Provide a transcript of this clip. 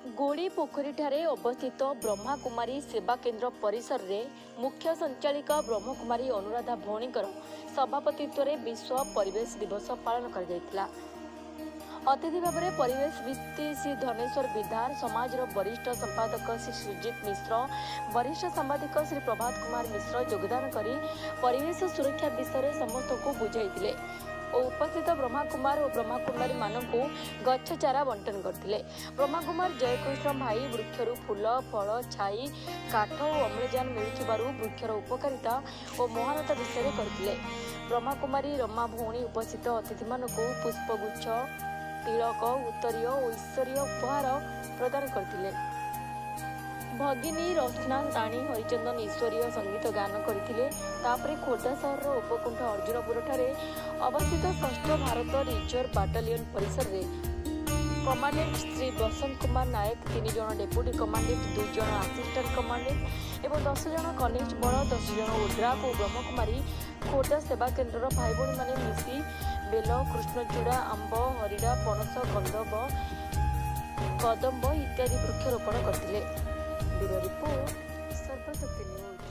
गोड़ी पोखरी अवस्थित ब्रह्माकुमारी सेवा केन्द्र परिसर में मुख्य संचालिका ब्रह्मकुमारी अनुराधा भौणीकर सभापतित्व में विश्व परिवेश दिवस पालन कर अतिथि भाव में परिवेशविद श्री धनेश्वर विधार, समाज वरिष्ठ संपादक श्री सुजित मिश्र, वरिष्ठ सांबादिक श्री प्रभात कुमार मिश्र योगदान कर परिवेश सुरक्षा विषय समस्त को बुझाई और उपस्थित ब्रह्माकुमार और ब्रह्मकुमारी मानक गछ चारा बंटन करते। ब्रह्माकुमार जयकृष्ण भाई वृक्षर फूल फल छाई काठ और अम्लजान मिलुथिबारु वृक्षर उपकारिता और महानता विषय करते। ब्रह्माकुमारी रमा भौणी उपस्थित अतिथि मानक पुष्पगुच्छ, तिलक, उत्तरीय और ईश्वरीय उपहार प्रदान करते। भगिनी रचना राणी हरिचंदन ईश्वरीय संगीत गान करते। खोर्धा सहर उपकुंठ अर्जुनपुर अवस्थित 6th भारत रिजर्व बाटालियन परिसर में कमांडेंट श्री बसंत कुमार नायक, 3 जन डेप्यूटी कमांडेंट, 2 जन असिस्टेंट कमांडेंट और 10 जन कनेस्टेबल, 10 जन ओड्राफ और ब्रह्मकुमारी खोर्धा सेवा केन्द्र भाई भाई मैंने मिसी बेल, कृष्णचूड़ा, आंब, हरिड़ा, पणस, कदम्ब इत्यादि वृक्षरोपण करते। Bureau report Sarvashakti news.